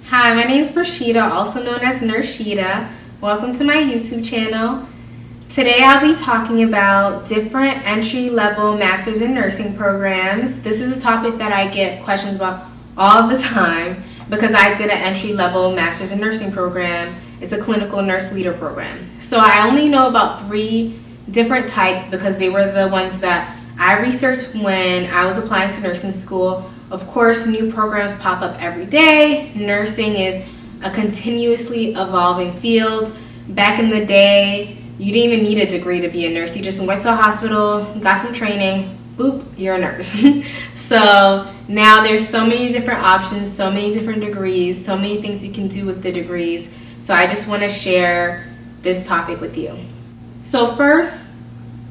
Hi, my name is Shida, also known as Nurse Shida. Welcome to my YouTube channel. Today I'll be talking about different entry-level Masters in Nursing programs. This is a topic that I get questions about all the time because I did an entry-level Masters in Nursing program. It's a clinical nurse leader program. So I only know about 3 different types because they were the ones that I researched when I was applying to nursing school. Of course, new programs pop up every day. Nursing is a continuously evolving field. Back in the day, you didn't even need a degree to be a nurse. You just went to a hospital, got some training, boop, you're a nurse. So now there's so many different options, so many different degrees, so many things you can do with the degrees. So I just want to share this topic with you. So first,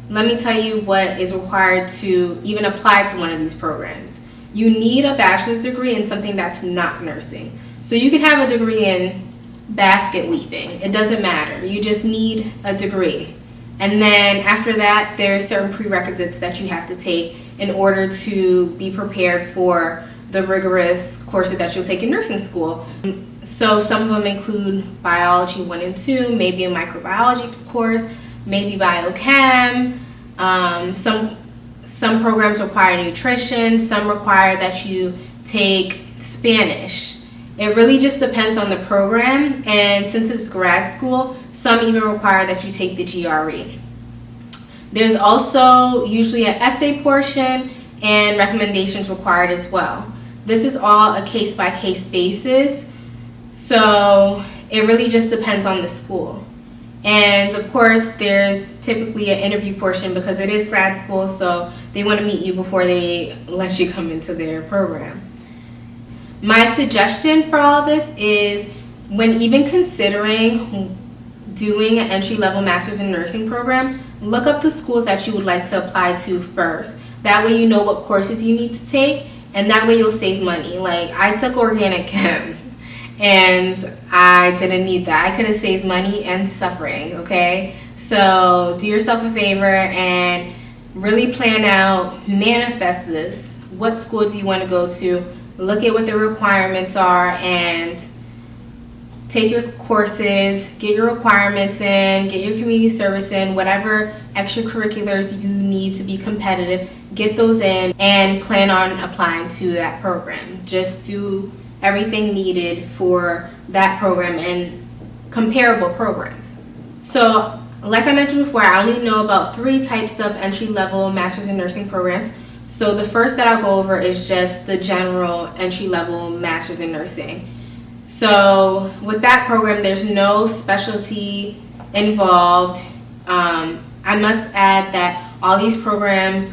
let me tell you what is required to even apply to one of these programs. You need a bachelor's degree in something that's not nursing. So you can have a degree in basket weaving. It doesn't matter. You just need a degree. And then after that, there are certain prerequisites that you have to take in order to be prepared for the rigorous courses that you'll take in nursing school. So some of them include biology 1 and 2, maybe a microbiology course, maybe biochem. Some programs require nutrition, some require that you take Spanish. It really just depends on the program, and since it's grad school, some even require that you take the GRE. There's also usually an essay portion and recommendations required as well. This is all a case-by-case basis, so it really just depends on the school. And of course, there's typically an interview portion because it is grad school, so they want to meet you before they let you come into their program. My suggestion for all this is when even considering doing an entry-level Masters in Nursing program, look up the schools that you would like to apply to first. That way you know what courses you need to take, and that way you'll save money. Like, I took organic chem, and I didn't need that. I could have saved money and suffering, okay? So do yourself a favor and really plan out, manifest this. What school do you want to go to? Look at what the requirements are and take your courses, get your requirements in, get your community service in, whatever extracurriculars you need to be competitive, get those in and plan on applying to that program. Just do everything needed for that program and comparable programs. So, like I mentioned before, I only know about 3 types of entry-level Masters in Nursing programs. So the first that I'll go over is just the general entry-level Masters in Nursing. So with that program, there's no specialty involved. I must add that all these programs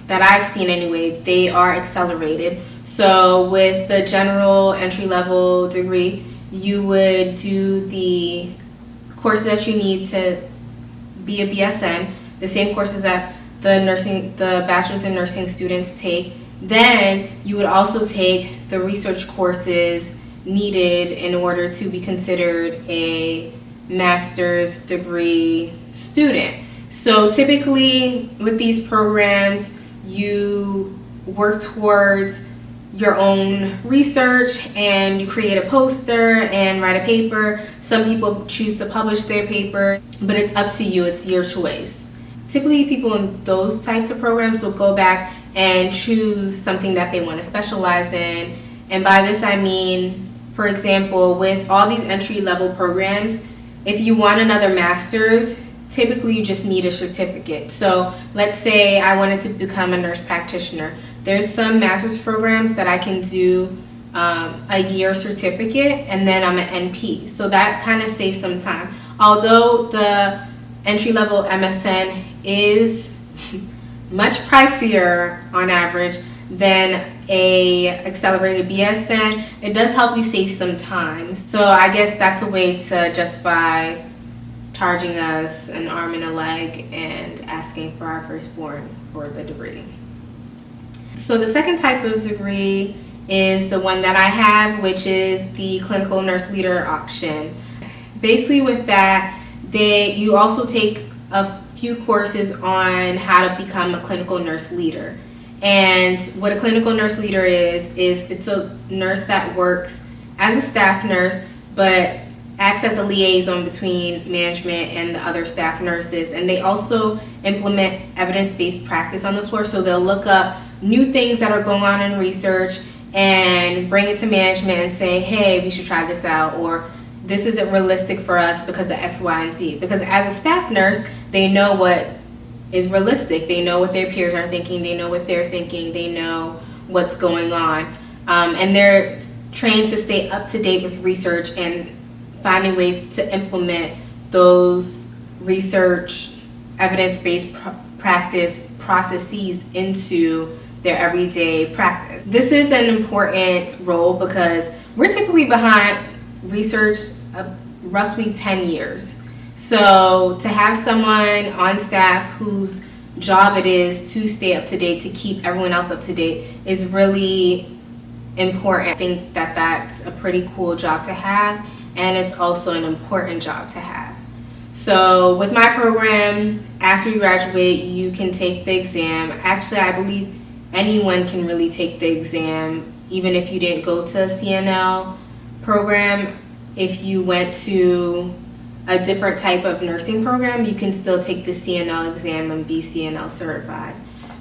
that I've seen anyway, they are accelerated. So with the general entry-level degree, you would do the courses that you need to be a BSN, the same courses that the Bachelors in Nursing students take. Then you would also take the research courses needed in order to be considered a master's degree student. So typically with these programs, you work towards your own research and you create a poster and write a paper. Some people choose to publish their paper, but it's up to you, it's your choice. Typically people in those types of programs will go back and choose something that they want to specialize in. And by this I mean, for example, with all these entry-level programs, if you want another master's, typically you just need a certificate. So let's say I wanted to become a nurse practitioner. There's some master's programs that I can do a year certificate and then I'm an NP. So that kind of saves some time. Although the entry-level MSN is much pricier on average than a accelerated BSN, it does help you save some time. So I guess that's a way to justify charging us an arm and a leg and asking for our firstborn for the degree. So the second type of degree is the one that I have, which is the clinical nurse leader option. Basically with that, you also take a few courses on how to become a clinical nurse leader. And what a clinical nurse leader is it's a nurse that works as a staff nurse, but acts as a liaison between management and the other staff nurses. And they also implement evidence-based practice on the floor. So they'll look up new things that are going on in research and bring it to management and say, hey, we should try this out, or this isn't realistic for us because of X, Y, and Z. Because as a staff nurse, they know what is realistic. They know what their peers are thinking. They know what they're thinking. They know what's going on. And they're trained to stay up to date with research and finding ways to implement those research, evidence-based practice processes into their everyday practice. This is an important role because we're typically behind research roughly 10 years. So to have someone on staff whose job it is to stay up to date, to keep everyone else up to date, is really important. I think that that's a pretty cool job to have, and it's also an important job to have. So with my program, after you graduate, you can take the exam. Actually, I believe anyone can really take the exam, even if you didn't go to a CNL program. If you went to a different type of nursing program, you can still take the CNL exam and be CNL certified.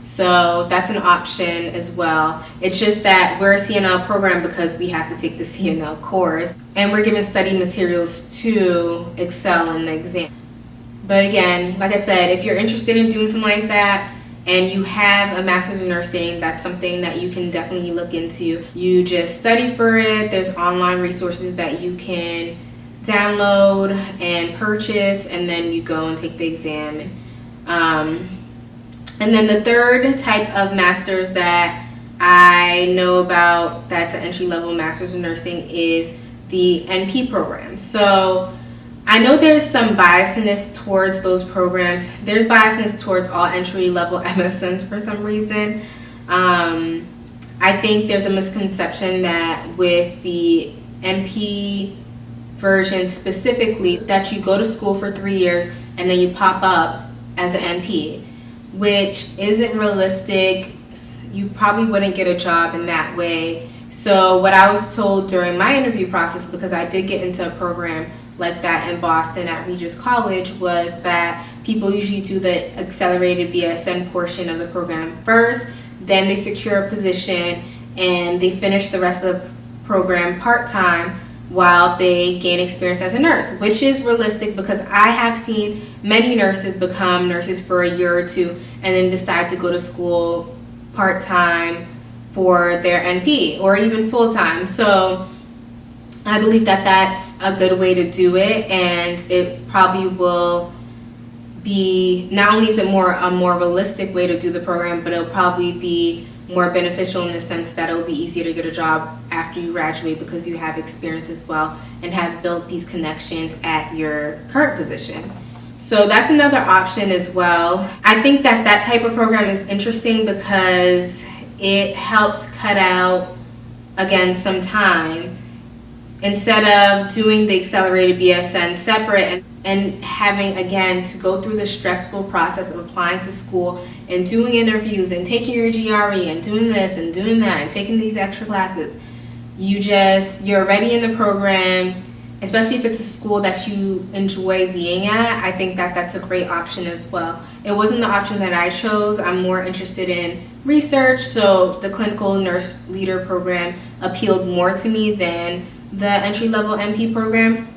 So that's an option as well. It's just that we're a CNL program because we have to take the CNL course, and we're given study materials to excel in the exam. But again, like I said, if you're interested in doing something like that and you have a master's in nursing, that's something that you can definitely look into. You just study for it. There's online resources that you can download and purchase, and then you go and take the exam. And then the third type of master's that I know about that's an entry-level master's in nursing is the NP program. So I know there's some biasness towards those programs. There's biasness towards all entry-level MSNs for some reason. I think there's a misconception that with the NP version specifically, that you go to school for 3 years and then you pop up as an NP, which isn't realistic. You probably wouldn't get a job in that way. So what I was told during my interview process, because I did get into a program like that in Boston at Regis College, was that people usually do the accelerated BSN portion of the program first, then they secure a position and they finish the rest of the program part-time while they gain experience as a nurse, which is realistic because I have seen many nurses become nurses for a year or two and then decide to go to school part-time for their NP or even full-time. So I believe that that's a good way to do it, and it probably will be, not only is it a more realistic way to do the program, but it'll probably be more beneficial in the sense that it'll be easier to get a job after you graduate because you have experience as well and have built these connections at your current position. So that's another option as well. I think that that type of program is interesting because it helps cut out, again, some time. Instead of doing the accelerated BSN separate and having, again, to go through the stressful process of applying to school and doing interviews and taking your GRE and doing this and doing that and taking these extra classes, you're already in the program, especially if it's a school that you enjoy being at. I think that that's a great option as well. It wasn't the option that I chose. I'm more interested in research, so the clinical nurse leader program appealed more to me than the entry-level NP program.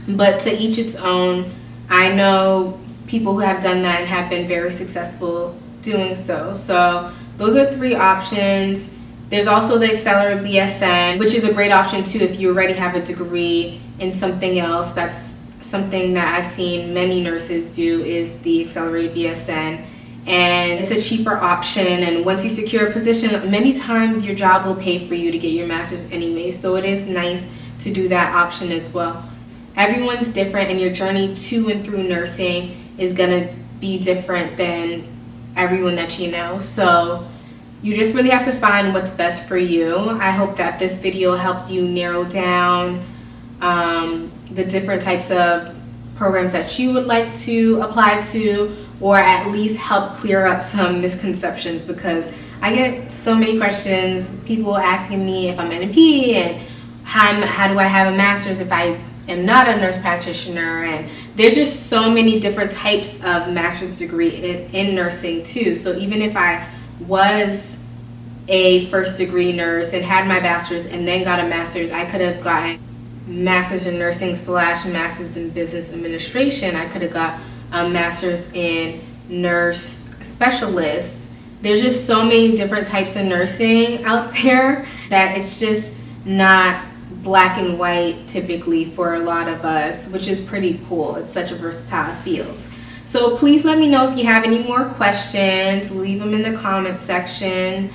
But to each its own. I know people who have done that and have been very successful doing so. So those are three options. There's also the accelerated BSN, which is a great option too if you already have a degree in something else. That's something that I've seen many nurses do, is the accelerated BSN. And it's a cheaper option, and once you secure a position, many times your job will pay for you to get your master's anyway, so it is nice to do that option as well. Everyone's different, and your journey to and through nursing is going to be different than everyone that you know, so you just really have to find what's best for you. I hope that this video helped you narrow down the different types of programs that you would like to apply to, or at least help clear up some misconceptions, because I get so many questions, people asking me if I'm NP and how do I have a master's if I am not a nurse practitioner? And there's just so many different types of master's degree in nursing too. So even if I was a first degree nurse and had my bachelor's and then got a master's, I could have gotten master's in nursing / master's in business administration. I could have got a master's in nurse specialist. There's just so many different types of nursing out there that it's just not black and white typically for a lot of us, which is pretty cool. It's such a versatile field. So please let me know if you have any more questions. Leave them in the comment section.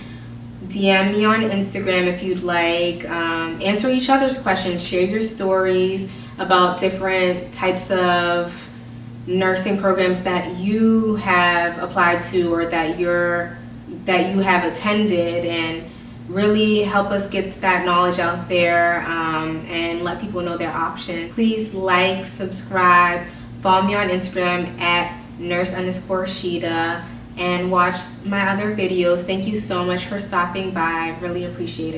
DM me on Instagram if you'd like. Answer each other's questions. Share your stories about different types of nursing programs that you have applied to or that you have attended, and really help us get that knowledge out there and let people know their options. Please like, subscribe, follow me on Instagram at nurse_Shida, and watch my other videos. Thank you so much for stopping by. I really appreciate it.